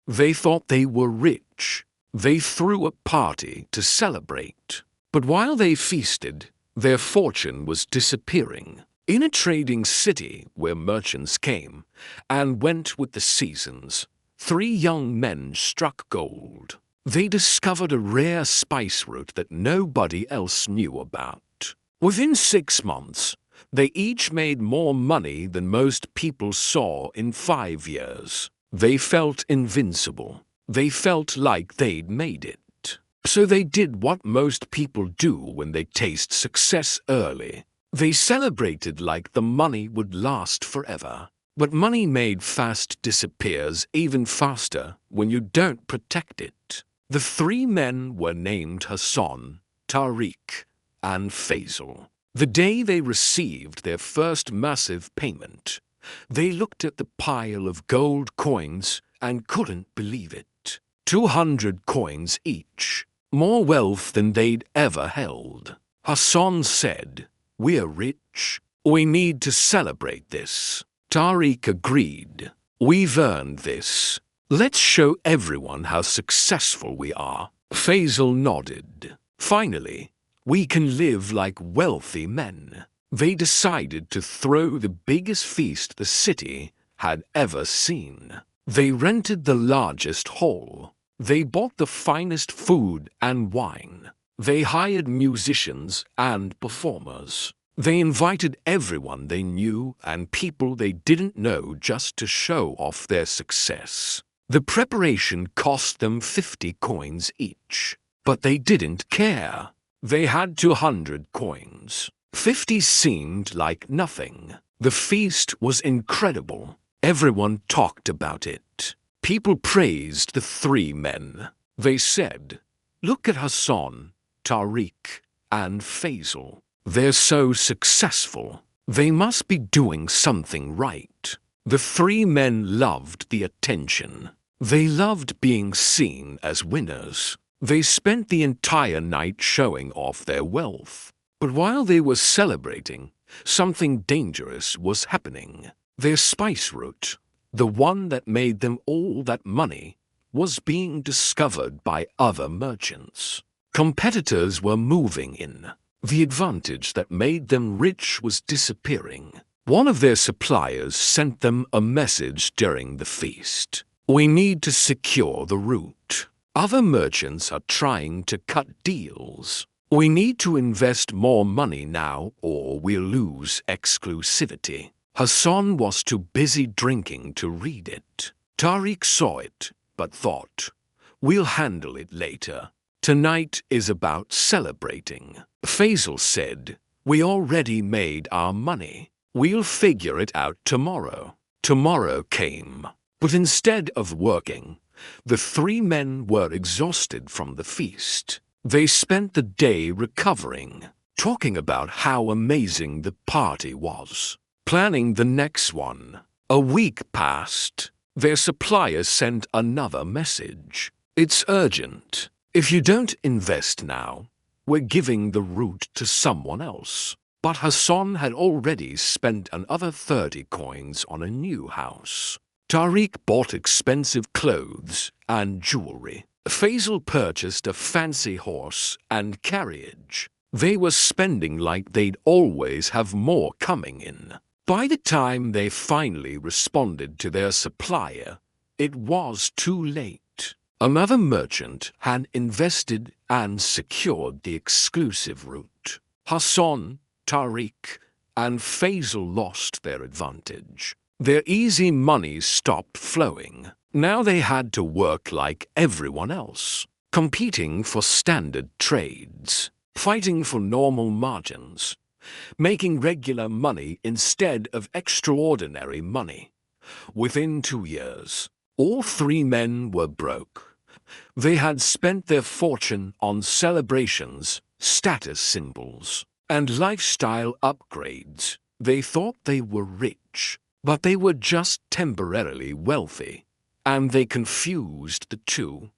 They thought they were rich. They threw a party to celebrate. But while they feasted, their fortune was disappearing. In a trading city where merchants came and went with the seasons, 3 young men struck gold. They discovered a rare spice root that nobody else knew about. Within 6 months, they each made more money than most people saw in 5 years. They felt invincible. They felt like they'd made it. So they did what most people do when they taste success early. They celebrated like the money would last forever. But money made fast disappears even faster when you don't protect it. The 3 men were named Hassan, Tariq, and Faisal. The day they received their first massive payment, they looked at the pile of gold coins and couldn't believe it. 200 coins each, more wealth than they'd ever held. Hassan said, "We're rich. We need to celebrate this." Tariq agreed. "We've earned this. Let's show everyone how successful we are." Faisal nodded. "Finally, we can live like wealthy men." They decided to throw the biggest feast the city had ever seen. They rented the largest hall. They bought the finest food and wine. They hired musicians and performers. They invited everyone they knew and people they didn't know just to show off their success. The preparation cost them 50 coins each, but they didn't care. They had 200 coins. 50 seemed like nothing. The feast was incredible. Everyone talked about it. People praised the 3 men. They said, "Look at Hassan, Tariq, and Faisal. They're so successful. They must be doing something right." The 3 men loved the attention. They loved being seen as winners. They spent the entire night showing off their wealth. But while they were celebrating, something dangerous was happening. Their spice root, the one that made them all that money, was being discovered by other merchants. Competitors were moving in. The advantage that made them rich was disappearing. One of their suppliers sent them a message during the feast. "We need to secure the route. Other merchants are trying to cut deals. We need to invest more money now or we'll lose exclusivity." Hassan was too busy drinking to read it. Tariq saw it, but thought, "We'll handle it later. Tonight is about celebrating." Faisal said, "We already made our money. We'll figure it out tomorrow." Tomorrow came, but instead of working, the 3 men were exhausted from the feast. They spent the day recovering, talking about how amazing the party was, planning the next one. A week passed. Their supplier sent another message. "It's urgent. If you don't invest now, we're giving the route to someone else." But Hassan had already spent another 30 coins on a new house. Tariq bought expensive clothes and jewelry. Faisal purchased a fancy horse and carriage. They were spending like they'd always have more coming in. By the time they finally responded to their supplier, it was too late. Another merchant had invested and secured the exclusive route. Hassan, Tariq, and Faisal lost their advantage. Their easy money stopped flowing. Now they had to work like everyone else, competing for standard trades, fighting for normal margins, making regular money instead of extraordinary money. Within 2 years, all 3 men were broke. They had spent their fortune on celebrations, status symbols, and lifestyle upgrades. They thought they were rich, but they were just temporarily wealthy. And they confused the two.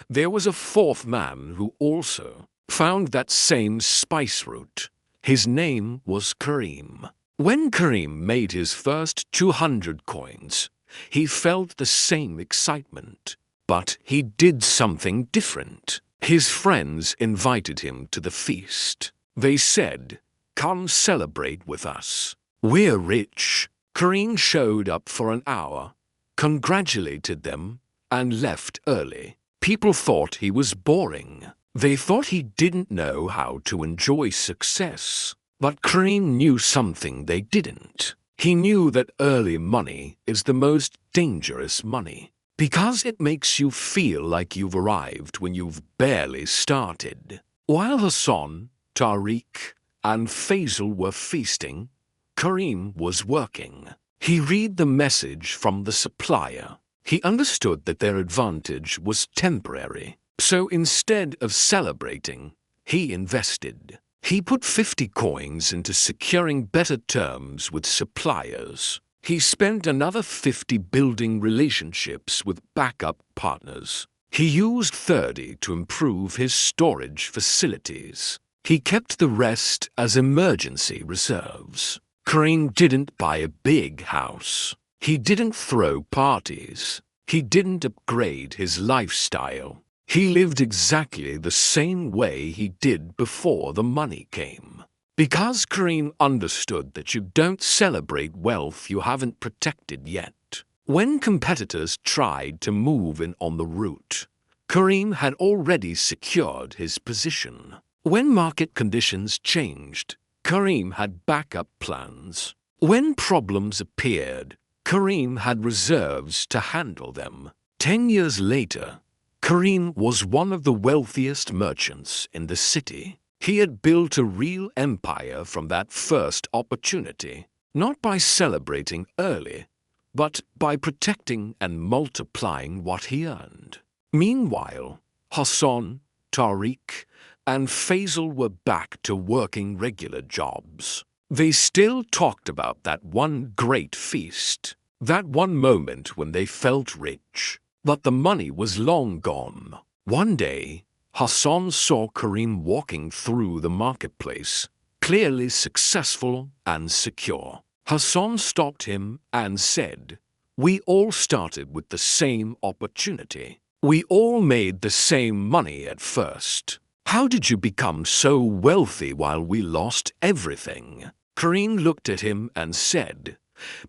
There was a 4th man who also found that same spice root. His name was Kareem. When Kareem made his first 200 coins, he felt the same excitement. But he did something different. His friends invited him to the feast. They said, "Come celebrate with us. We're rich." Kareem showed up for an hour, congratulated them, and left early. People thought he was boring. They thought he didn't know how to enjoy success. But Kareem knew something they didn't. He knew that early money is the most dangerous money, because it makes you feel like you've arrived when you've barely started. While Hassan, Tariq, and Faisal were feasting, Kareem was working. He read the message from the supplier. He understood that their advantage was temporary. So instead of celebrating, he invested. He put 50 coins into securing better terms with suppliers. He spent another 50 building relationships with backup partners. He used 30 to improve his storage facilities. He kept the rest as emergency reserves. Kareem didn't buy a big house. He didn't throw parties. He didn't upgrade his lifestyle. He lived exactly the same way he did before the money came. Because Kareem understood that you don't celebrate wealth you haven't protected yet. When competitors tried to move in on the route, Kareem had already secured his position. When market conditions changed, Kareem had backup plans. When problems appeared, Kareem had reserves to handle them. 10 years later, Kareem was one of the wealthiest merchants in the city. He had built a real empire from that first opportunity, not by celebrating early, but by protecting and multiplying what he earned. Meanwhile, Hassan, Tariq, and Faisal were back to working regular jobs. They still talked about that one great feast, that one moment when they felt rich. But the money was long gone. One day, Hassan saw Kareem walking through the marketplace, clearly successful and secure. Hassan stopped him and said, "We all started with the same opportunity. We all made the same money at first. How did you become so wealthy while we lost everything?" Kareem looked at him and said,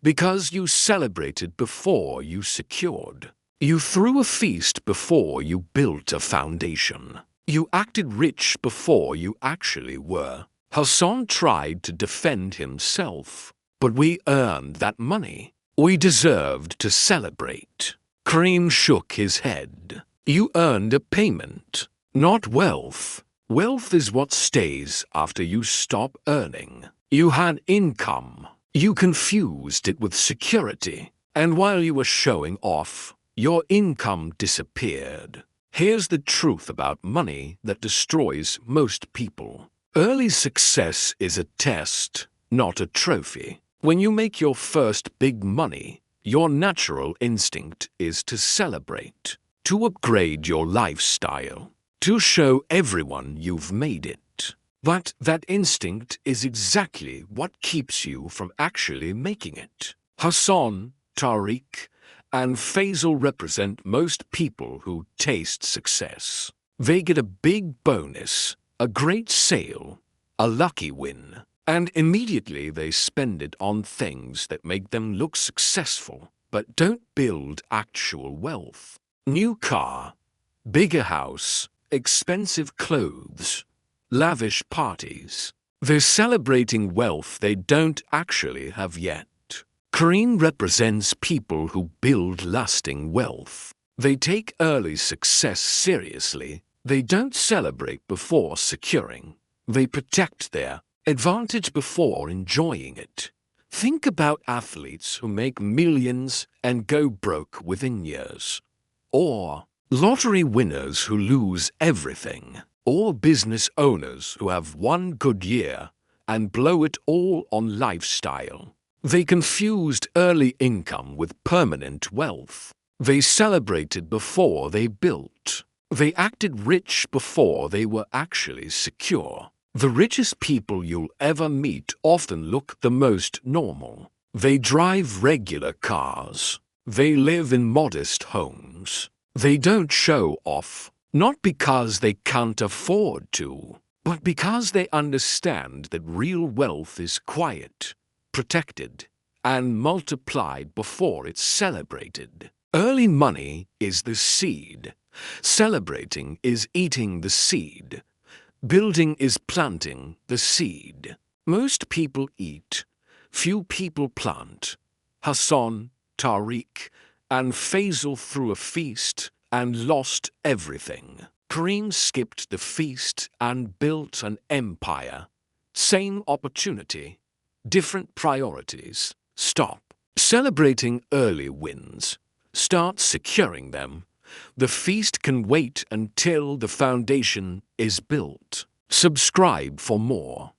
"Because you celebrated before you secured. You threw a feast before you built a foundation. You acted rich before you actually were." Hassan tried to defend himself, "But we earned that money. We deserved to celebrate." Kareem shook his head. "You earned a payment, not wealth. Wealth is what stays after you stop earning. You had income. You confused it with security. And while you were showing off, your income disappeared." Here's the truth about money that destroys most people. Early success is a test, not a trophy. When you make your first big money, your natural instinct is to celebrate, to upgrade your lifestyle, to show everyone you've made it. But that instinct is exactly what keeps you from actually making it. Hassan, Tariq, and Faisal represent most people who taste success. They get a big bonus, a great sale, a lucky win, and immediately they spend it on things that make them look successful, but don't build actual wealth. New car, bigger house, expensive clothes, lavish parties. They're celebrating wealth they don't actually have yet. Kareem represents people who build lasting wealth. They take early success seriously. They don't celebrate before securing. They protect their advantage before enjoying it. Think about athletes who make millions and go broke within years. Or lottery winners who lose everything. Or business owners who have one good year and blow it all on lifestyle. They confused early income with permanent wealth. They celebrated before they built. They acted rich before they were actually secure. The richest people you'll ever meet often look the most normal. They drive regular cars. They live in modest homes. They don't show off, not because they can't afford to, but because they understand that real wealth is quiet, protected, and multiplied before it's celebrated. Early money is the seed. Celebrating is eating the seed. Building is planting the seed. Most people eat. Few people plant. Hassan, Tariq, and Faisal threw a feast and lost everything. Kareem skipped the feast and built an empire. Same opportunity, different priorities. Stop celebrating early wins. Start securing them. The feast can wait until the foundation is built. Subscribe for more.